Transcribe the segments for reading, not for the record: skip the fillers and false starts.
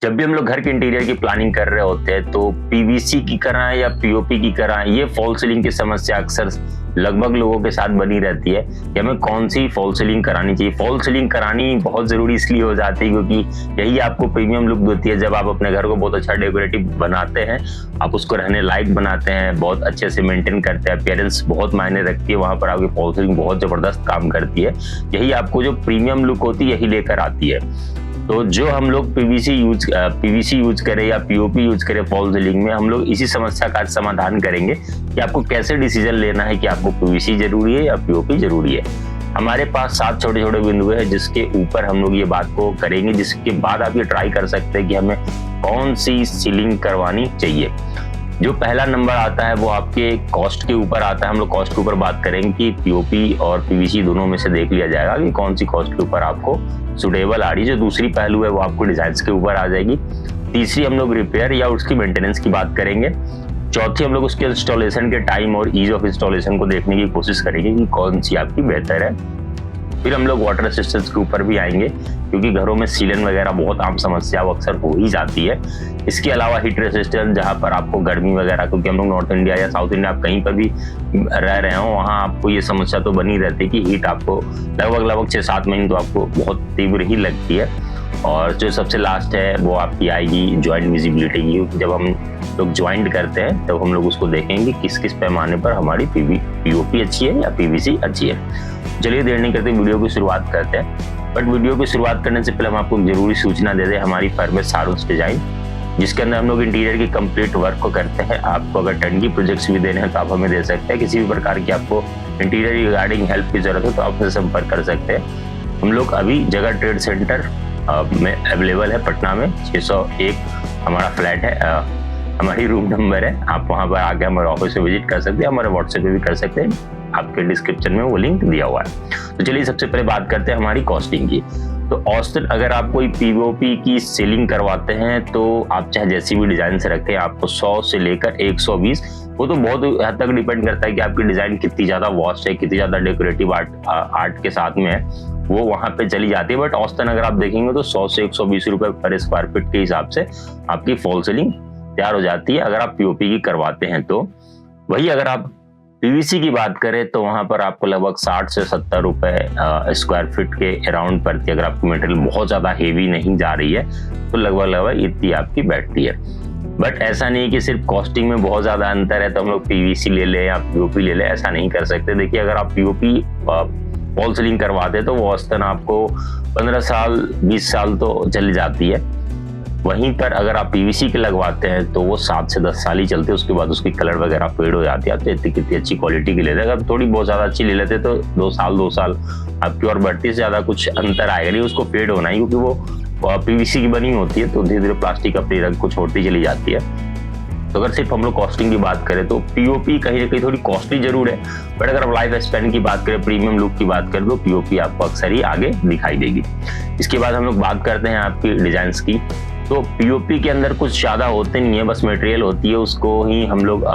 जब भी हम लोग घर के इंटीरियर की प्लानिंग कर रहे होते हैं तो पीवीसी की कराएं या पीओपी की कराएं, ये फॉल सीलिंग की समस्या अक्सर लगभग लोगों के साथ बनी रहती है कि हमें कौन सी फॉल सीलिंग करानी चाहिए। फॉल सीलिंग करानी बहुत जरूरी इसलिए हो जाती है क्योंकि यही आपको प्रीमियम लुक देती है। जब आप अपने घर को बहुत अच्छा डेकोरेटिव बनाते हैं, आप उसको रहने लायक बनाते हैं, बहुत अच्छे से मेंटेन करते हैं, अपीयरेंस बहुत मायने रखती है, वहां पर आपकी फॉल सीलिंग बहुत जबरदस्त काम करती है। यही आपको जो प्रीमियम लुक होती है यही लेकर आती है। तो जो हम लोग पीवीसी यूज करें या पीओपी यूज करें फॉल सीलिंग में, हम लोग इसी समस्या का समाधान करेंगे कि आपको कैसे डिसीजन लेना है कि आपको पीवीसी जरूरी है या पीओपी जरूरी है। हमारे पास 7 छोटे छोटे बिंदु है जिसके ऊपर हम लोग ये बात को करेंगे, जिसके बाद आप ये ट्राई कर सकते हैं कि हमें कौन सी सीलिंग करवानी चाहिए। जो पहला नंबर आता है वो आपके कॉस्ट के ऊपर आता है। हम लोग कॉस्ट के ऊपर बात करेंगे कि पीओपी और पीवीसी दोनों में से देख लिया जाएगा कि कौन सी कॉस्ट के ऊपर आपको सुटेबल आ रही है। जो दूसरी पहलू है वो आपको डिजाइन के ऊपर आ जाएगी। तीसरी हम लोग रिपेयर या उसकी मेंटेनेंस की बात करेंगे। चौथी हम लोग उसके इंस्टॉलेशन के टाइम और ईज ऑफ इंस्टॉलेशन को देखने की कोशिश करेंगे कि कौन सी आपकी बेहतर है। फिर हम लोग वाटर रेजिस्टेंस के ऊपर भी आएंगे क्योंकि घरों में सीलन वगैरह बहुत आम समस्या अक्सर हो ही जाती है। इसके अलावा हीट रेजिस्टेंस, जहाँ पर आपको गर्मी वगैरह, क्योंकि हम लोग नॉर्थ इंडिया या साउथ इंडिया आप कहीं पर भी रह रहे हो वहाँ आपको ये समस्या तो बनी रहती है कि हीट आपको लगभग 6-7 महीने तो आपको बहुत तीव्र ही लगती है। और जो सबसे लास्ट है वो आपकी आएगी ज्वाइंट विजिबिलिटी की। जब हम लोग ज्वाइंट करते हैं तब हम लोग उसको देखेंगे किस किस पैमाने पर हमारी पीओपी अच्छी है या पीवीसी अच्छी है। चलिए देर नहीं करते वीडियो की शुरुआत करते हैं। बट वीडियो की शुरुआत करने से पहले हम आपको जरूरी सूचना दे दें, हमारी फर्म है सारूस डिजाइन, जिसके अंदर हम लोग इंटीरियर की कंप्लीट वर्क को करते हैं। आपको अगर टर्नकी प्रोजेक्ट्स भी देने हैं तो आप हमें दे सकते हैं। किसी भी प्रकार की आपको इंटीरियर रिगार्डिंग हेल्प की जरूरत है तो आप हमसे संपर्क कर सकते हैं। हम लोग अभी जगह ट्रेड सेंटर में अवेलेबल है पटना में। 601 हमारा फ्लैट है, हमारी रूम नंबर है। आप वहां पर आके हमारे ऑफिस में विजिट कर सकते हैं, हमारे व्हाट्सएप पे भी कर सकते हैं, आपके डिस्क्रिप्शन में वो लिंक दिया हुआ है। तो चलिए सबसे पहले बात करते हैं हमारी कॉस्टिंग की। तो औसतन अगर आप कोई पीओपी की सीलिंग करवाते हैं तो आप चाहे जैसी भी डिजाइन से रखें, आपको 100 से लेकर 120, वो तो बहुत हद तक डिपेंड करता है कि आपकी डिजाइन कितनी ज्यादा वास्ट है, कितनी ज्यादा डेकोरेटिव आर्ट के साथ में है, वो वहां पे चली जाती है। बट औसतन अगर आप देखेंगे तो 100 से 120 रुपए पर स्क्वायर फीट के हिसाब से आपकी फॉल सीलिंग तैयार हो जाती है अगर आप पीओपी की करवाते हैं तो। वही अगर आप पीवीसी की बात करें तो वहां पर आपको लगभग 60 से 70 रुपए स्क्वायर फीट के अराउंड पड़ती है। अगर आपकी मटेरियल बहुत ज्यादा हेवी नहीं जा रही है तो लगभग इतनी आपकी बैठती है। बट ऐसा नहीं कि सिर्फ कॉस्टिंग में बहुत ज्यादा अंतर है तो हम लोग पीवीसी ले लें या पीओपी ले लें, ऐसा नहीं कर सकते। देखिए अगर आप पीओपी फॉल सीलिंग करवाते तो वो औसतन आपको 15 साल 20 साल तो चली जाती है। वहीं पर अगर आप पीवीसी के लगवाते हैं तो वो 7 से 10 साल ही चलते हैं, उसके बाद उसकी कलर वगैरह फेड हो जाती है। आप इतनी कितनी अच्छी क्वालिटी की लेते हैं, अगर थोड़ी बहुत ज्यादा अच्छी ले लेते तो 2 साल आपकी और बढ़ती से ज्यादा कुछ अंतर आएगा नहीं, उसको फेड होना ही, क्योंकि वो पीवीसी की बनी होती है तो धीरे धीरे प्लास्टिक अपनी रंग को छोड़ती चली जाती है। तो अगर सिर्फ हम लोग कॉस्टिंग की बात करें तो पीओपी कहीं ना कहीं थोड़ी कॉस्टली जरूर है, बट अगर आप लाइफ स्पैन की बात करें, प्रीमियम लुक की बात करें तो पीओपी आपको अक्सर ही आगे दिखाई देगी। इसके बाद हम लोग बात करते हैं आपकी डिजाइन की। तो पीओपी के अंदर कुछ ज्यादा होते नहीं है, बस मटेरियल होती है, उसको ही हम लोग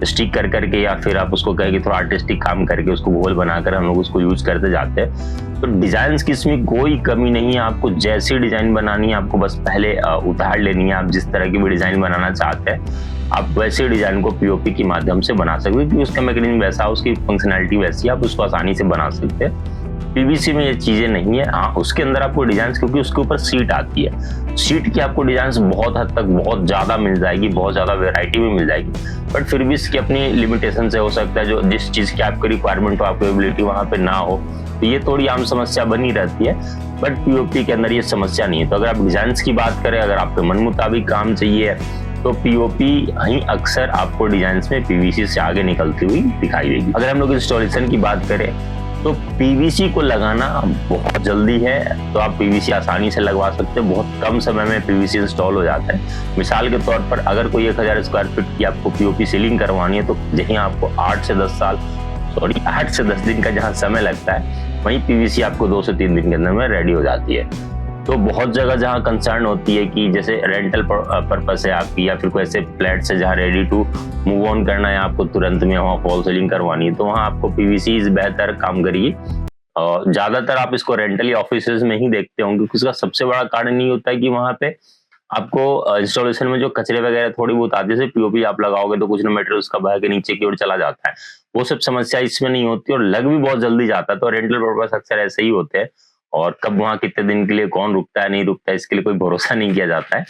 स्टिक कर करके या फिर आप उसको कहें कि थोड़ा आर्टिस्टिक काम करके उसको गोल बनाकर हम लोग उसको यूज करते जाते हैं। तो डिजाइन की इसमें कोई कमी नहीं है, आपको जैसी डिजाइन बनानी है आपको बस पहले उतार लेनी है। आप जिस तरह की भी डिजाइन बनाना चाहते हैं आप वैसे डिजाइन को पीओपी के माध्यम से बना सकते हैं, क्योंकि उसका मैकेनिज्म वैसा, उसकी फंक्शनैलिटी वैसी, आप उसको आसानी से बना सकते हैं। पीवीसी में ये चीजें नहीं है। हाँ, उसके अंदर आपको डिजाइन, क्योंकि उसके ऊपर सीट आती है, सीट की आपको डिजाइन बहुत हद तक बहुत ज्यादा मिल जाएगी, बहुत ज्यादा वेराइटी में मिल जाएगी। बट फिर भी इसकी अपनी लिमिटेशन से हो सकता है, जो जिस चीज की आपकी रिक्वायरमेंट हो, आपकी एबिलिटी वहां पे ना हो, तो ये थोड़ी आम समस्या बनी रहती है। बट पीओपी के अंदर ये समस्या नहीं है। तो अगर आप डिजाइन की बात करें, अगर आपके मन मुताबिक काम चाहिए तो पीओपी ही अक्सर आपको डिजाइन में पीवीसी से आगे निकलती हुई दिखाई देगी। अगर हम लोग इंस्टॉलेशन की बात करें तो पीवीसी को लगाना बहुत जल्दी है, तो आप पीवीसी आसानी से लगवा सकते हैं, बहुत कम समय में पीवीसी इंस्टॉल हो जाता है। मिसाल के तौर पर अगर कोई 1000 स्क्वायर फीट की आपको पीओपी सीलिंग करवानी है तो जहीं आपको 8 से 10 दिन का जहां समय लगता है, वहीं पीवीसी आपको 2 से 3 दिन के अंदर में रेडी हो जाती है। तो बहुत जगह जहाँ कंसर्न होती है कि जैसे रेंटल पर्पस है आपकी, या फिर कोई ऐसे फ्लैट से जहाँ रेडी टू मूव ऑन करना है आपको, तुरंत में वहाँ फॉल सीलिंग करवानी है, तो वहाँ आपको पीवीसी बेहतर काम करेगी। और ज्यादातर आप इसको रेंटल या ऑफिस में ही देखते होंगे, क्योंकि इसका सबसे बड़ा कारण ये होता है कि वहाँ पे आपको इंस्टॉलेशन में जो कचरे वगैरह थोड़ी बहुत आती है, जैसे पीओपी आप लगाओगे तो कुछ ना मटेरियल उसका बह के नीचे की ओर चला जाता है, वो सब समस्या इसमें नहीं होती और लग भी बहुत जल्दी जाता है। तो रेंटल पर्पस अक्सर ऐसे ही होते हैं और कब वहां कितने दिन के लिए कौन रुकता है नहीं रुकता है इसके लिए कोई भरोसा नहीं किया जाता है,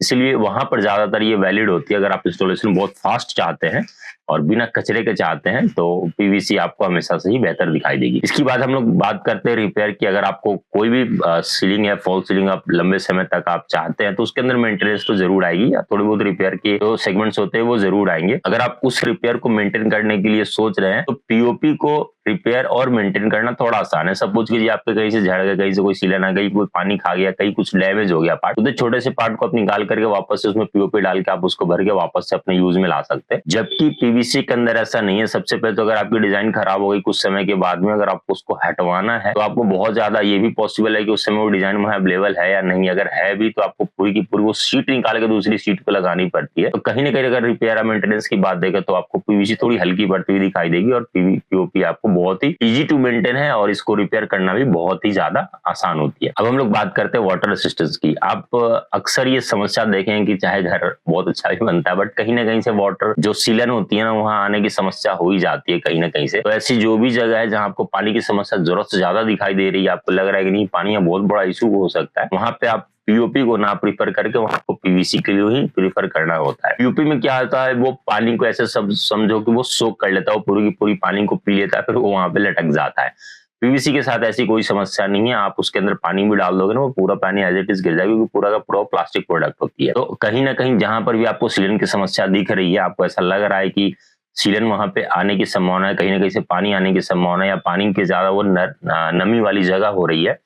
इसलिए वहां पर ज्यादातर ये वैलिड होती है। अगर आप इंस्टॉलेशन बहुत फास्ट चाहते हैं और बिना कचरे के चाहते हैं तो पीवीसी आपको हमेशा से ही बेहतर दिखाई देगी। इसके बाद हम लोग बात करते हैं रिपेयर की। अगर आपको कोई भी सीलिंग या फॉल सीलिंग आप लंबे समय तक आप चाहते हैं तो उसके अंदर मेंटेनेंस तो जरूर आएगी या थोड़ी बहुत रिपेयर के जो सेगमेंट्स होते हैं वो जरूर आएंगे। अगर आप उस रिपेयर को मेंटेन करने के लिए सोच रहे हैं तो पीओपी को रिपेयर और मेंटेन करना थोड़ा आसान है। सपोज कीजिए आपके कहीं से झड़ गया, कहीं से कोई सीलन आ गई, कोई पानी खा गया, कहीं कुछ डैमेज हो गया पार्ट, तो छोटे से पार्ट को आप निकाल करके वापस से उसमें पीओपी डाल के आप उसको भर के वापस से अपने यूज में ला सकते हैं। जबकि पीवीसी के अंदर ऐसा नहीं है। सबसे पहले तो अगर आपकी डिजाइन खराब हो गई कुछ समय के बाद में, अगर आपको उसको हटवाना है तो आपको बहुत ज्यादा ये भी पॉसिबल है कि उस समय वो डिजाइन वहां अवेलेबल है या नहीं। अगर है भी तो आपको पूरी की पूरी वो सीट निकाल के दूसरी सीट पे लगानी पड़ती है। तो कहीं ना कहीं अगर रिपेयर या मेंटेनेंस की बात देखें तो आपको पीवीसी थोड़ी हल्की पड़ती हुई दिखाई देगी और पीओपी आपको बहुत ही इजी टू मेंटेन है और इसको रिपेयर करना भी बहुत ही ज्यादा आसान होती है। अब हम लोग बात करते हैं वाटर रेसिस्टेंस की। आप अक्सर ये समस्या देखें कि चाहे घर बहुत अच्छा भी बनता है बट कहीं ना कहीं से वाटर जो सीलन होती है ना वहां आने की समस्या हो ही जाती है कहीं ना कहीं से। तो ऐसी जो भी जगह है जहां आपको पानी की समस्या जरूरत से ज्यादा दिखाई दे रही है, आपको लग रहा है कि नहीं पानी का बहुत बड़ा इशू हो सकता है, वहां पे आप पीओपी को ना प्रीफर करके वहां को पीवीसी के लिए ही प्रीफर करना होता है। पीओपी में क्या होता है, वो पानी को ऐसे सब समझो कि वो सोक कर लेता है, वो पूरी की पूरी पानी को पी लेता है, फिर वो वहां पे लटक जाता है। पीवीसी के साथ ऐसी कोई समस्या नहीं है। आप उसके अंदर पानी भी डाल दोगे ना वो पूरा पानी एज इट इज गिर जाएगा, क्योंकि पूरा का पूरा प्लास्टिक प्रोडक्ट होती है। तो कहीं ना कहीं जहां पर भी आपको सीलन की समस्या दिख रही है, आपको ऐसा लग रहा है कि सीलन वहां पे आने की संभावना है, कहीं ना कहीं से पानी आने की संभावना है या पानी के ज्यादा वो नमी वाली जगह हो रही है,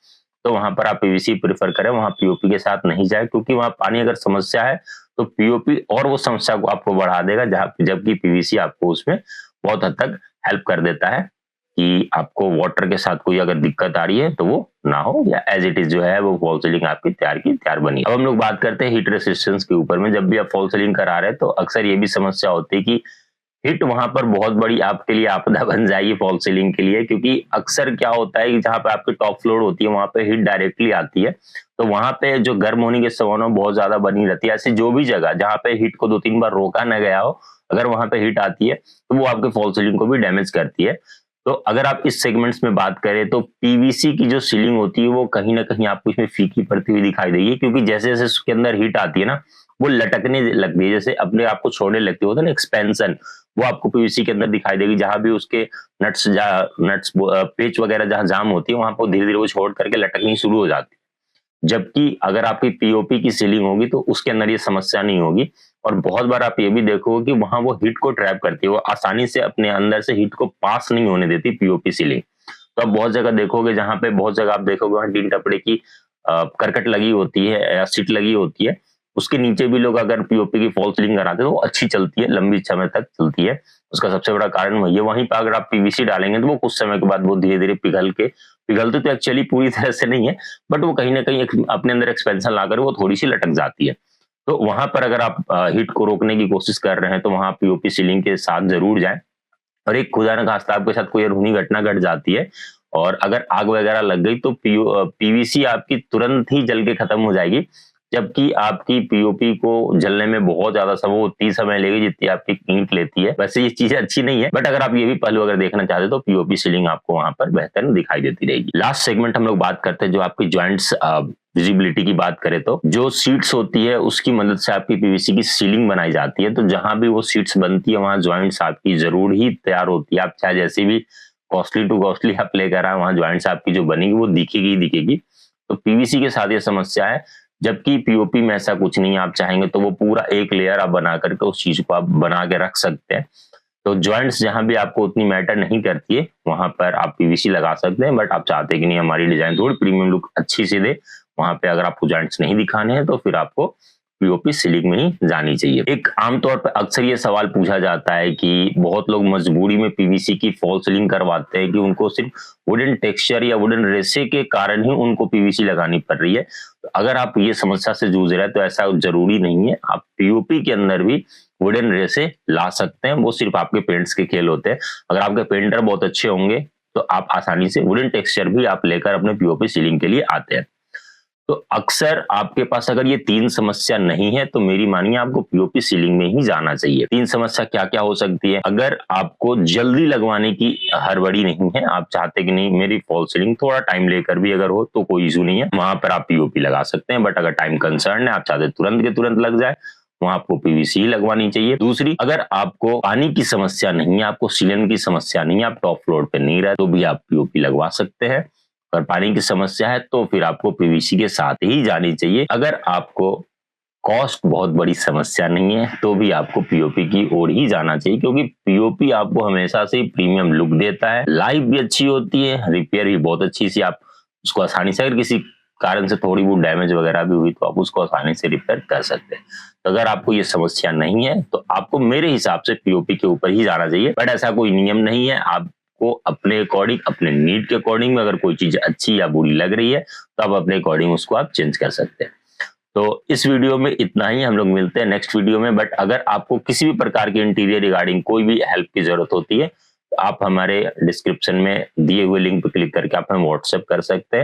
तो वहां पर आप पीवीसी प्रेफर करें, वहां पीओपी के साथ नहीं जाए। क्योंकि वहां पानी अगर समस्या है तो पीओपी और वो समस्या को आपको बढ़ा देगा, जबकि पीवीसी आपको उसमें बहुत हद तक हेल्प कर देता है कि आपको वाटर के साथ कोई अगर दिक्कत आ रही है तो वो ना हो, या एज इट इज जो है वो फॉल सीलिंग आपकी तैयार की तैयार बनी। अब हम लोग बात करते हैं हीट रेसिस्टेंस के ऊपर में। जब भी आप फॉल सीलिंग करा रहे हैं तो अक्सर ये भी समस्या होती है कि हिट वहां पर बहुत बड़ी आपके लिए आपदा बन जाएगी फॉल सीलिंग के लिए। क्योंकि अक्सर क्या होता है कि जहां पे आपकी टॉप फ्लोर होती है वहां पे हिट डायरेक्टली आती है, तो वहां पे जो गर्म होने की संभावना बहुत ज्यादा बनी रहती है। ऐसी जो भी जगह जहां पे हिट को 2-3 बार रोका न गया हो, अगर वहां पे हिट आती है तो वो आपके फॉल सीलिंग को भी डैमेज करती है। तो अगर आप इस सेगमेंट्स में बात करें तो पीवीसी की जो सीलिंग होती है वो कहीं ना कहीं आपको इसमें फीकी पड़ती हुई दिखाई देगी, क्योंकि जैसे जैसे उसके अंदर हीट आती है ना वो लटकने लगती है, जैसे अपने आप को छोड़ने लगती है ना एक्सपेंशन, वो आपको पीवीसी के अंदर दिखाई देगी। जहां भी उसके नट्स पेच वगैरह जहां जाम होती है वहां पर धीरे धीरे वो छोड़ करके लटकनी शुरू हो जाती है। जबकि अगर आपकी पीओपी की सीलिंग होगी तो उसके अंदर ये समस्या नहीं होगी। और बहुत बार आप ये भी देखोगे कि वहां वो हीट को ट्रैप करती है, वो आसानी से अपने अंदर से हीट को पास नहीं होने देती पीओपी सीलिंग। तो आप बहुत जगह देखोगे, जहां पे बहुत जगह आप देखोगे वहां टीन टपड़े की करकट लगी होती है या सीट लगी होती है, उसके नीचे भी लोग अगर पीओपी की फॉल सीलिंग कराते हैं तो वो अच्छी चलती है, लंबी समय तक चलती है। उसका सबसे बड़ा कारण वही है। वहीं पर अगर आप पीवीसी डालेंगे तो वो कुछ समय के बाद वो धीरे धीरे पिघलते तो एक्चुअली पूरी तरह से नहीं है, बट वो कहीं ना कहीं अपने अंदर एक्सपेंशन लाकर वो थोड़ी सी लटक जाती है। तो वहां पर अगर आप हीट को रोकने की कोशिश कर रहे हैं तो वहां पीओपी सीलिंग के साथ जरूर जाएं। और एक खुदा न खास्ता आपके साथ कोई अनहोनी घटना घट जाती है और अगर आग वगैरह लग गई तो पीवीसी आपकी तुरंत ही जल के खत्म हो जाएगी, जबकि आपकी पीओपी को जलने में बहुत ज्यादा समय उतनी समय लेगी जितनी आपकी ईंट लेती है। वैसे ये चीजें अच्छी नहीं है, बट अगर आप ये भी पहलू अगर देखना चाहते तो पीओपी सीलिंग आपको वहां पर बेहतर दिखाई देती रहेगी। लास्ट सेगमेंट हम लोग बात करते हैं जो आपकी ज्वाइंट्स विजिबिलिटी की बात करें तो जो सीट्स होती है उसकी मदद से आपकी पीवीसी की सीलिंग बनाई जाती है। तो जहां भी वो सीट्स बनती है वहां ज्वाइंट्स आपकी जरूर ही तैयार होती है। आप चाहे जैसी भी कॉस्टली टू कॉस्टली आप लेकर आए, वहां ज्वाइंट्स आपकी जो बनेगी वो दिखेगी दिखेगी। तो पीवीसी के साथ ये समस्या है, जबकि पीओपी में ऐसा कुछ नहीं है। आप चाहेंगे तो वो पूरा एक लेयर आप बना करके उस चीज को आप बना के रख सकते हैं। तो ज्वाइंट्स जहां भी आपको उतनी मैटर नहीं करती है वहां पर आप पीवीसी लगा सकते हैं, बट आप चाहते हैं कि नहीं हमारी डिजाइन थोड़ी प्रीमियम लुक अच्छी से दे, वहां पे अगर आपको ज्वाइंट्स नहीं दिखाने हैं तो फिर आपको पीओपी सीलिंग में ही जानी चाहिए। एक आमतौर पर अक्सर ये सवाल पूछा जाता है कि बहुत लोग मजबूरी में पीवीसी की फॉल सीलिंग करवाते हैं कि उनको सिर्फ वुडन टेक्सचर या वुडन रेसे के कारण ही उनको पीवीसी लगानी पड़ रही है। तो अगर आप ये समस्या से जूझ रहे हैं तो ऐसा जरूरी नहीं है, आप पीओपी के अंदर भी वुडन रेसे ला सकते हैं। वो सिर्फ आपके पेंट्स के खेल होते हैं। अगर आपके पेंटर बहुत अच्छे होंगे तो आप आसानी से वुडन टेक्सचर भी आप लेकर अपने पीओपी सीलिंग के लिए आते हैं। तो अक्सर आपके पास अगर ये 3 समस्या नहीं है तो मेरी मानिए आपको पीओपी सीलिंग में ही जाना चाहिए। 3 समस्या क्या क्या हो सकती है? अगर आपको जल्दी लगवाने की हड़बड़ी नहीं है, आप चाहते कि नहीं मेरी फॉल सीलिंग थोड़ा टाइम लेकर भी अगर हो तो कोई इशू नहीं है, वहां पर आप पीओपी लगा सकते हैं। बट अगर टाइम कंसर्न है, आप चाहते तुरंत के तुरंत लग जाए, वहां आपको पीवीसी ही लगवानी चाहिए। दूसरी, अगर आपको पानी की समस्या नहीं है, आपको सीलन की समस्या नहीं है, आप टॉप फ्लोर पे नहीं रहे, तो भी आप पीओपी लगवा सकते हैं। अगर पानी की समस्या है तो फिर आपको पीवीसी के साथ ही जानी चाहिए। अगर आपको कॉस्ट बहुत बड़ी समस्या नहीं है तो भी आपको पीओपी की ओर ही जाना चाहिए, क्योंकि पीओपी आपको हमेशा से प्रीमियम लुक देता है, लाइफ भी अच्छी होती है, रिपेयर भी बहुत अच्छी सी, आप उसको आसानी से, अगर किसी कारण से थोड़ी बहुत डैमेज वगैरह भी हुई तो आप उसको आसानी से रिपेयर कर सकते हैं। तो अगर आपको ये समस्या नहीं है तो आपको मेरे हिसाब से पीओपी के ऊपर ही जाना चाहिए। बट ऐसा कोई नियम नहीं है, आप को अपने अकॉर्डिंग, अपने नीड के अकॉर्डिंग में अगर कोई चीज अच्छी या बुरी लग रही है तो आप अपने अकॉर्डिंग उसको आप चेंज कर सकते हैं। तो इस वीडियो में इतना ही, हम लोग मिलते हैं नेक्स्ट वीडियो में। बट अगर आपको किसी भी प्रकार के इंटीरियर रिगार्डिंग कोई भी हेल्प की जरूरत होती है तो आप हमारे डिस्क्रिप्शन में दिए हुए लिंक पर क्लिक करके आप हमें व्हाट्सएप कर सकते हैं।